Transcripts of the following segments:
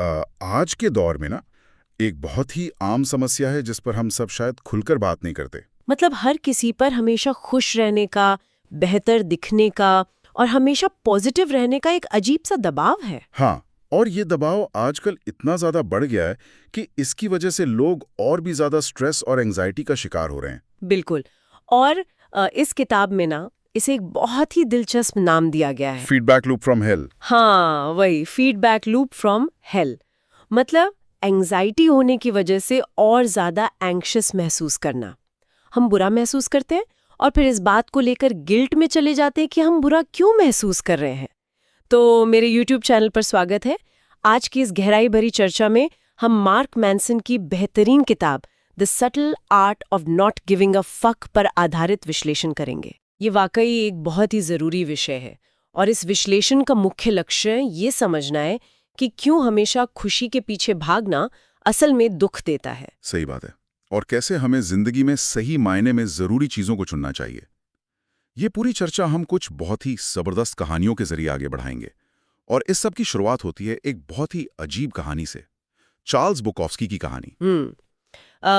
आज के दौर में ना एक बहुत ही आम समस्या है जिस पर हम सब शायद खुलकर बात नहीं करते। मतलब हर किसी पर हमेशा खुश रहने का, बेहतर दिखने का और हमेशा पॉजिटिव रहने का एक अजीब सा दबाव है। हाँ, और ये दबाव आजकल इतना ज्यादा बढ़ गया है कि इसकी वजह से लोग और भी ज्यादा स्ट्रेस और एंजाइटी का शिकार हो रहे हैं। बिल्कुल। और इस किताब में ना इसे एक बहुत ही दिलचस्प नाम दिया गया है। Feedback loop from hello. हाँ, वही फीडबैक लूप फ्रॉम हेल। मतलब एंजाइटी होने की वजह से और ज्यादा एंग्शियस महसूस करना। हम बुरा महसूस करते हैं और फिर इस बात को लेकर गिल्ट में चले जाते हैं कि हम बुरा क्यों महसूस कर रहे हैं। तो मेरे YouTube चैनल पर स्वागत है। आज की इस गहराई भरी चर्चा में हम मार्क मैनसन की बेहतरीन किताब the subtle art of not giving a fuck पर आधारित विश्लेषण करेंगे। ये वाकई एक बहुत ही जरूरी विषय है और इस विश्लेषण का मुख्य लक्ष्य ये समझना है कि क्यों हमेशा खुशी के पीछे भागना असल में दुख देता है। सही बात है। और कैसे हमें जिंदगी में सही मायने में जरूरी चीजों को चुनना चाहिए। ये पूरी चर्चा हम कुछ बहुत ही जबरदस्त कहानियों के जरिए आगे बढ़ाएंगे। और इस सब की शुरुआत होती है एक बहुत ही अजीब कहानी से, चार्ल्स बुकोव्स्की की कहानी।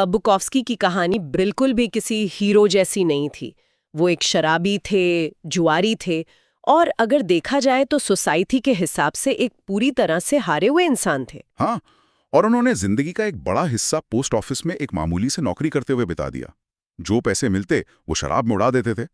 बुकोव्स्की की कहानी बिल्कुल भी किसी हीरो जैसी नहीं थी। वो एक शराबी थे, जुआरी थे और अगर देखा जाए तो सोसाइटी के हिसाब से एक पूरी तरह से हारे हुए इंसान थे। हाँ, और उन्होंने जिंदगी का एक बड़ा हिस्सा पोस्ट ऑफिस में एक मामूली से नौकरी करते हुए बिता दिया। जो पैसे मिलते वो शराब में उड़ा देते थे।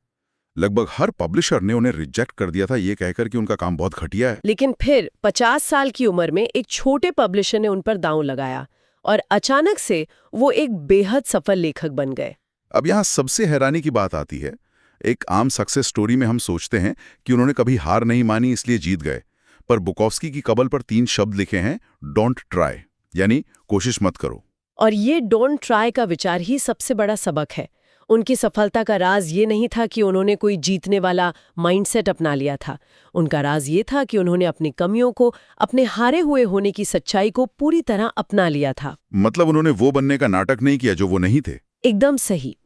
लगभग हर पब्लिशर ने उन्हें रिजेक्ट कर दिया था ये कहकर कि उनका काम बहुत घटिया है। लेकिन फिर 50 साल की उम्र में एक छोटे पब्लिशर ने उन पर दांव लगाया और अचानक से वो एक बेहद सफल लेखक बन गए। अब यहाँ सबसे हैरानी की बात आती है। एक आम सक्सेस स्टोरी में हम सोचते हैं कि उन्होंने कभी हार नहीं मानी इसलिए जीत गए, पर बुकोव्स्की की कबल पर 3 शब्द लिखे हैं, डोंट ट्राई, यानी कोशिश मत करो। और ये डोंट ट्राई का विचार ही सबसे बड़ा सबक है। उनकी सफलता का राज ये नहीं था कि उन्होंने कोई जीतने वाला माइंडसेट अपना लिया था। उनका राज ये था कि उन्होंने अपनी कमियों को, अपने हारे हुए होने की सच्चाई को पूरी तरह अपना लिया था। मतलब उन्होंने वो बनने का नाटक नहीं किया जो वो नहीं थे। एकदम सही।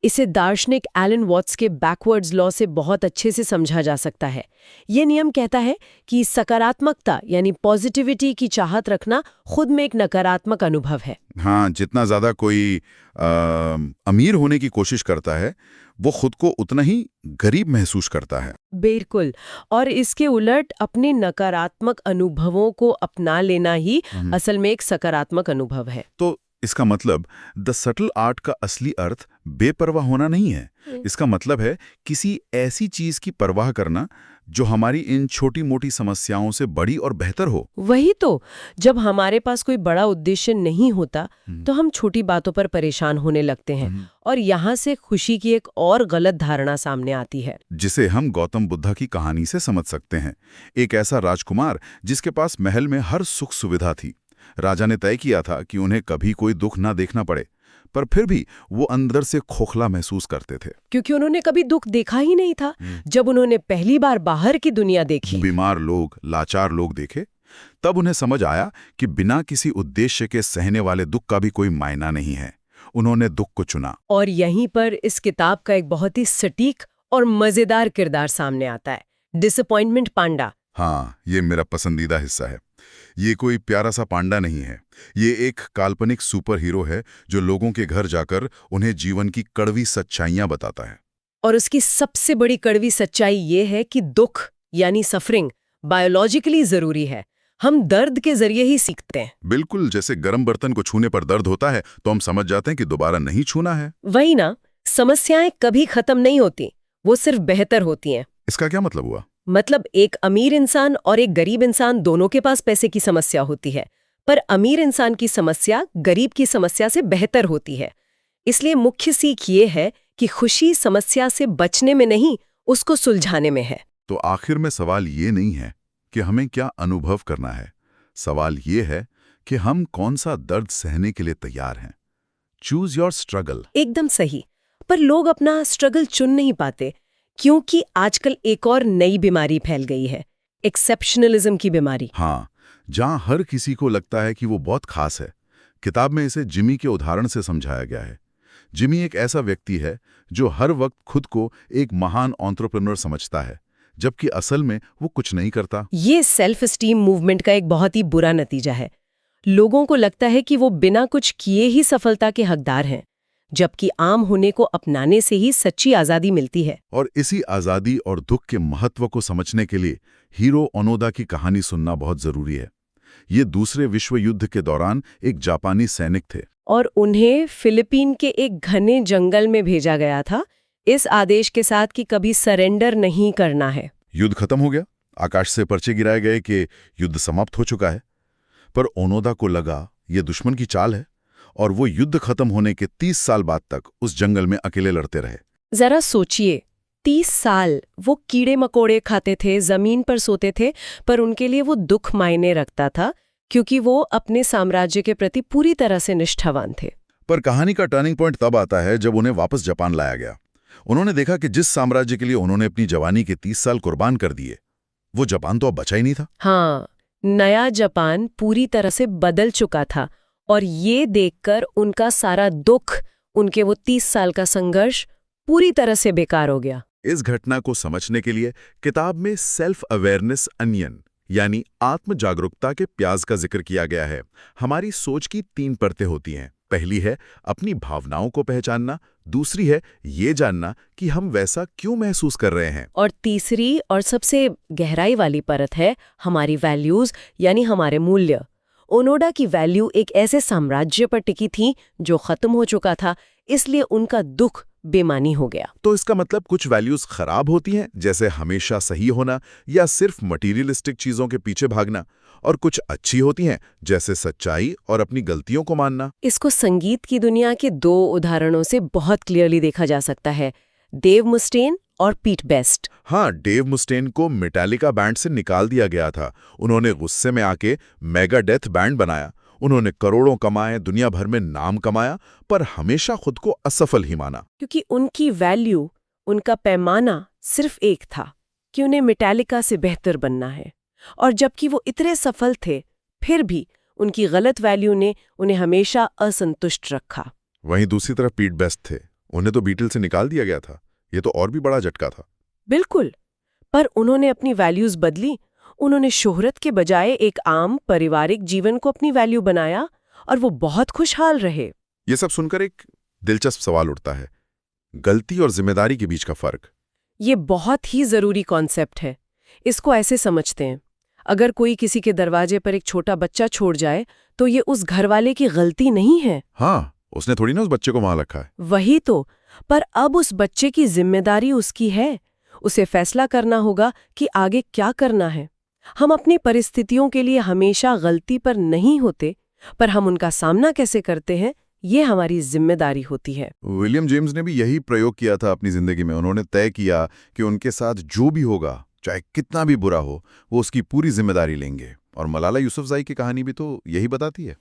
इसे दार्शनिक एलन वॉट्स के बैकवर्ड्स लॉ से बहुत अच्छे से समझा जा सकता है। ये नियम कहता है कि सकारात्मकता यानी पॉजिटिविटी की चाहत रखना खुद में एक नकारात्मक अनुभव है। हाँ, जितना ज्यादा कोई अमीर होने की कोशिश करता है वो खुद को उतना ही गरीब महसूस करता है। बिल्कुल। और इसके उलट अपने नकारात्मक अनुभवों को अपना लेना ही असल में एक सकारात्मक अनुभव है। तो इसका मतलब द सटल आर्ट का असली अर्थ बेपरवाह होना नहीं है। इसका मतलब है किसी ऐसी चीज की परवाह करना जो हमारी इन छोटी मोटी समस्याओं से बड़ी और बेहतर हो। वही तो, जब हमारे पास कोई बड़ा उद्देश्य नहीं होता तो हम छोटी बातों पर परेशान होने लगते हैं और यहाँ से खुशी की एक और गलत धारणा सामने आती है, जिसे हम गौतम बुद्धा की कहानी से समझ सकते हैं। एक ऐसा राजकुमार जिसके पास महल में हर सुख सुविधा थी। राजा ने तय किया था कि उन्हें कभी कोई दुख ना देखना पड़े, पर फिर भी वो अंदर से खोखला महसूस करते थे, क्योंकि उन्होंने कभी दुख देखा ही नहीं था। जब उन्होंने पहली बार बाहर की दुनिया देखी, बीमार लोग, लाचार लोग देखे, तब उन्हें समझ आया कि बिना किसी उद्देश्य के सहने वाले दुख का भी कोई मायना नहीं है। उन्होंने दुख को चुना। और यहीं पर इस किताब का एक बहुत ही सटीक और मजेदार किरदार सामने आता है, डिसअपॉइंटमेंट पांडा। हाँ, ये मेरा पसंदीदा हिस्सा है। ये कोई प्यारा सा पांडा नहीं है। ये एक काल्पनिक सुपर हीरो है जो लोगों के घर जाकर उन्हें जीवन की कड़वी सच्चाइयां बताता है। और उसकी सबसे बड़ी कड़वी सच्चाई ये है कि दुख यानी सफरिंग बायोलॉजिकली जरूरी है। हम दर्द के जरिए ही सीखते हैं। बिल्कुल, जैसे गर्म बर्तन को छूने पर दर्द होता है तो हम समझ जाते हैं कि दोबारा नहीं छूना है। वही ना, समस्याएं कभी खत्म नहीं होती, वो सिर्फ बेहतर होती हैं। इसका क्या मतलब हुआ? मतलब एक अमीर इंसान और एक गरीब इंसान दोनों के पास पैसे की समस्या होती है, पर अमीर इंसान की समस्या गरीब की समस्या से बेहतर होती है। इसलिए मुख्य सीख ये है कि खुशी समस्या से बचने में नहीं, उसको सुलझाने में है। तो आखिर में सवाल ये नहीं है कि हमें क्या अनुभव करना है। सवाल ये है कि हम कौन सा दर्द सहने के लिए तैयार हैं। Choose your struggle. एकदम सही। पर लोग अपना स्ट्रगल चुन नहीं पाते क्योंकि आजकल एक और नई बीमारी फैल गई है, एक्सेप्शनलिज्म की बीमारी। हाँ, जहां हर किसी को लगता है कि वो बहुत खास है। किताब में इसे जिमी के उदाहरण से समझाया गया है। जिमी एक ऐसा व्यक्ति है जो हर वक्त खुद को एक महान एंटरप्रेन्योर समझता है, जबकि असल में वो कुछ नहीं करता। ये सेल्फ एस्टीम मूवमेंट का एक बहुत ही बुरा नतीजा है। लोगों को लगता है कि वो बिना कुछ किए ही सफलता के हकदार हैं, जबकि आम होने को अपनाने से ही सच्ची आजादी मिलती है। और इसी आजादी और दुख के महत्व को समझने के लिए हीरो ओनोदा की कहानी सुनना बहुत जरूरी है। ये दूसरे विश्व युद्ध के दौरान एक जापानी सैनिक थे और उन्हें फिलीपीन के एक घने जंगल में भेजा गया था, इस आदेश के साथ कि कभी सरेंडर नहीं करना है। युद्ध खत्म हो गया, आकाश से पर्चे गिराए गए कि युद्ध समाप्त हो चुका है। पर ओनोदा को लगा ये दुश्मन की चाल है और वो युद्ध खत्म होने के 30 साल बाद तक उस जंगल में अकेले लड़ते रहे। जरा सोचिए, 30 साल वो कीड़े मकोड़े खाते थे, जमीन पर सोते थे, पर उनके लिए वो दुख मायने रखता था क्योंकि वो अपने साम्राज्य के प्रति पूरी तरह से निष्ठावान थे। पर कहानी का टर्निंग पॉइंट तब आता है जब उन्हें वापस जापान लाया गया। उन्होंने देखा कि जिस साम्राज्य के लिए उन्होंने अपनी जवानी के 30 साल कुर्बान कर दिए, वो जापान तो अब बचा ही नहीं था। हाँ, नया जापान पूरी तरह से बदल चुका था और ये देखकर उनका सारा दुख, उनके वो 30 साल का संघर्ष पूरी तरह से बेकार हो गया। इस घटना को समझने के लिए किताब में सेल्फ अवेयरनेस अनियन यानी आत्म जागरूकता के प्याज का जिक्र किया गया है। हमारी सोच की 3 परतें होती हैं। पहली है अपनी भावनाओं को पहचानना, दूसरी है ये जानना कि हम वैसा क्यों महसूस कर रहे हैं, और तीसरी और सबसे गहराई वाली परत है हमारी वैल्यूज यानी हमारे मूल्य। ओनोडा की वैल्यू एक ऐसे साम्राज्य पर टिकी थी जो खत्म हो चुका था, इसलिए उनका दुख बेमानी हो गया। तो इसका मतलब कुछ वैल्यूज खराब होती हैं, जैसे हमेशा सही होना या सिर्फ मटीरियलिस्टिक चीजों के पीछे भागना, और कुछ अच्छी होती हैं, जैसे सच्चाई और अपनी गलतियों को मानना। इसको संगीत की दुनिया के 2 उदाहरणों से बहुत क्लियरली देखा जा सकता है, डेव मुस्टेन और पीट बेस्ट। हाँ, डेव मुस्टेन को मेटालिका बैंड से निकाल दिया गया था। उन्होंने गुस्से में आके मेगाडेथ बैंड बनाया। उन्होंने करोड़ों कमाए, दुनिया भर में नाम कमाया, पर हमेशा खुद को असफल ही माना। क्योंकि उनकी वैल्यू, उनका पैमाना सिर्फ एक था कि उन्हें मेटालिका से बेहतर बनना है, और जबकि वो इतने सफल थे, फिर भी उनकी गलत वैल्यू ने उन्हें हमेशा असंतुष्ट रखा। वहीं दूसरी तरफ पीट बेस्ट थे, उन्हें तो बीटल से निकाल दिया गया था। ये तो और भी बड़ा झटका था। बिल्कुल, पर उन्होंने अपनी वैल्यूज बदली। उन्होंने शोहरत के बजाय एक आम पारिवारिक जीवन को अपनी वैल्यू बनाया और वो बहुत खुशहाल रहे। ये सब सुनकर एक दिलचस्प सवाल उठता है, गलती और जिम्मेदारी के बीच का फर्क। ये बहुत ही जरूरी कॉन्सेप्ट है। इसको ऐसे समझते हैं, अगर कोई किसी के दरवाजे पर एक छोटा बच्चा छोड़ जाए तो ये उस घरवाले की गलती नहीं है। हाँ, उसने थोड़ी ना उस बच्चे को वहां रखा है। वही तो, पर अब उस बच्चे की जिम्मेदारी उसकी है। उसे फैसला करना होगा कि आगे क्या करना है। हम अपनी परिस्थितियों के लिए हमेशा गलती पर नहीं होते, पर हम उनका सामना कैसे करते हैं, ये हमारी जिम्मेदारी होती है। विलियम जेम्स ने भी यही प्रयोग किया था अपनी जिंदगी में। उन्होंने तय किया कि उनके साथ जो भी होगा, चाहे कितना भी बुरा हो, वो उसकी पूरी जिम्मेदारी लेंगे। और मलाला यूसुफज़ई की कहानी भी तो यही बताती है।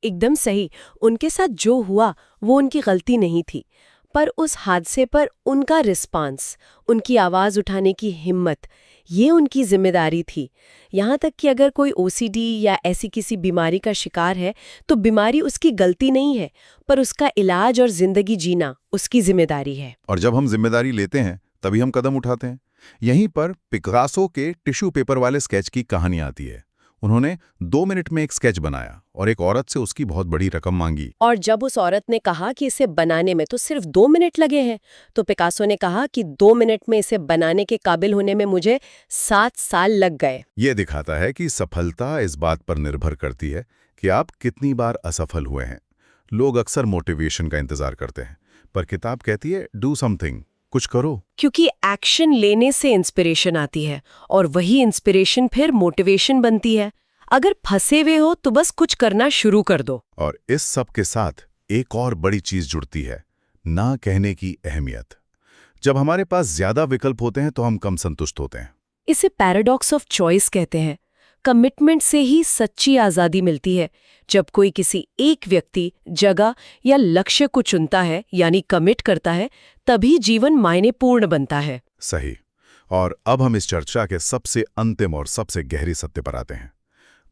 एकदम सही, उनके साथ जो हुआ वो उनकी गलती नहीं थी, पर उस हादसे पर उनका रिस्पांस, उनकी आवाज उठाने की हिम्मत, ये उनकी जिम्मेदारी थी। यहाँ तक कि अगर कोई ओसीडी या ऐसी किसी बीमारी का शिकार है तो बीमारी उसकी गलती नहीं है, पर उसका इलाज और जिंदगी जीना उसकी जिम्मेदारी है। और जब हम जिम्मेदारी लेते हैं तभी हम कदम उठाते हैं। यहीं पर पिकासो के टिश्यू पेपर वाले स्केच की कहानी आती है। उन्होंने 2 मिनट में एक स्केच बनाया और एक औरत से उसकी बहुत बड़ी रकम मांगी। और जब उस औरत ने कहा कि इसे बनाने में तो सिर्फ 2 मिनट लगे हैं, तो पिकासो ने कहा कि 2 मिनट में इसे बनाने के काबिल होने में मुझे 7 साल लग गए। ये दिखाता है कि सफलता इस बात पर निर्भर करती है कि आप कितनी बार असफल हुए हैं। लोग अक्सर मोटिवेशन का इंतजार करते हैं, पर किताब कहती है डू समथिंग, कुछ करो। क्योंकि एक्शन लेने से इंस्पिरेशन आती है और वही इंस्पिरेशन फिर मोटिवेशन बनती है। अगर फंसे हुए हो तो बस कुछ करना शुरू कर दो। और इस सब के साथ एक और बड़ी चीज जुड़ती है, ना कहने की अहमियत। जब हमारे पास ज्यादा विकल्प होते हैं तो हम कम संतुष्ट होते हैं। इसे पैराडॉक्स ऑफ चॉइस कहते हैं। कमिटमेंट से ही सच्ची आजादी मिलती है। जब कोई किसी एक व्यक्ति, जगह या लक्ष्य को चुनता है यानी कमिट करता है, तभी जीवन मायनेपूर्ण बनता है। सही। और अब हम इस चर्चा के सबसे अंतिम और सबसे गहरी सत्य पर आते हैं,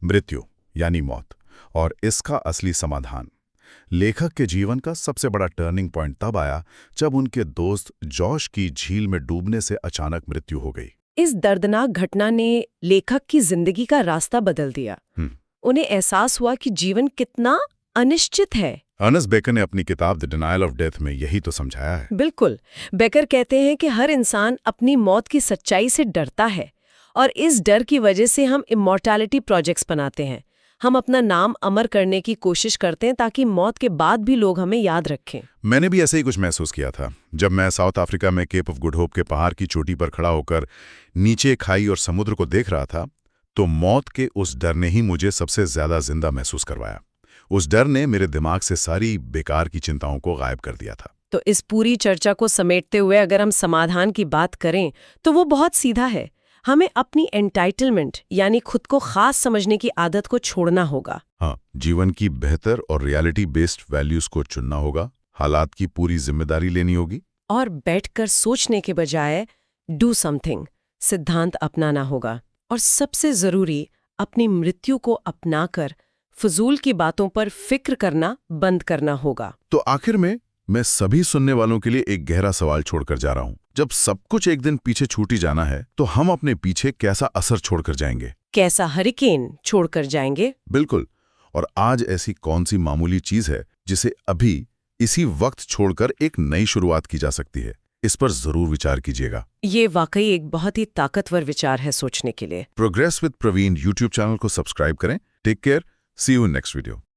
मृत्यु यानी मौत और इसका असली समाधान। लेखक के जीवन का सबसे बड़ा टर्निंग पॉइंट तब आया जब उनके दोस्त जॉश की झील में डूबने से अचानक मृत्यु हो गई। इस दर्दनाक घटना ने लेखक की जिंदगी का रास्ता बदल दिया। उन्हें एहसास हुआ कि जीवन कितना अनिश्चित है। अर्नेस्ट बेकर ने अपनी किताब द डिनायल ऑफ डेथ में यही तो समझाया है। बिल्कुल। बेकर कहते हैं कि हर इंसान अपनी मौत की सच्चाई से डरता है और इस डर की वजह से हम इमॉर्टैलिटी प्रोजेक्ट्स बनाते हैं। हम अपना नाम अमर करने की कोशिश करते हैं ताकि मौत के बाद भी लोग हमें याद रखें। मैंने भी ऐसे ही कुछ महसूस किया था जब मैं साउथ अफ्रीका में केप ऑफ गुड होप के पहाड़ की चोटी पर खड़ा होकर नीचे खाई और समुद्र को देख रहा था, तो मौत के उस डर ने ही मुझे सबसे ज्यादा जिंदा महसूस करवाया। उस डर ने मेरे दिमाग से सारी बेकार की चिंताओं को गायब कर दिया था। तो इस पूरी चर्चा को समेटते हुए अगर हम समाधान की बात करें तो वो बहुत सीधा है। हमें अपनी एंटाइटलमेंट यानी खुद को खास समझने की आदत को छोड़ना होगा। हाँ, जीवन की बेहतर और रियलिटी बेस्ड वैल्यूज को चुनना होगा, हालात की पूरी जिम्मेदारी लेनी होगी और बैठकर सोचने के बजाय डू समथिंग सिद्धांत अपनाना होगा। और सबसे जरूरी, अपनी मृत्यु को अपनाकर फजूल की बातों पर फिक्र करना बंद करना होगा। तो आखिर में मैं सभी सुनने वालों के लिए एक गहरा सवाल छोड़कर जा रहा हूं। जब सब कुछ एक दिन पीछे छूट ही जाना है तो हम अपने पीछे कैसा असर छोड़कर जाएंगे? कैसा हरिकेन छोड़कर जाएंगे? बिल्कुल। और आज ऐसी कौन सी मामूली चीज है जिसे अभी इसी वक्त छोड़कर एक नई शुरुआत की जा सकती है? इस पर जरूर विचार कीजिएगा। ये वाकई एक बहुत ही ताकतवर विचार है सोचने के लिए। Progress with Praveen YouTube channel को सब्सक्राइब करें। Take care, see you in next video.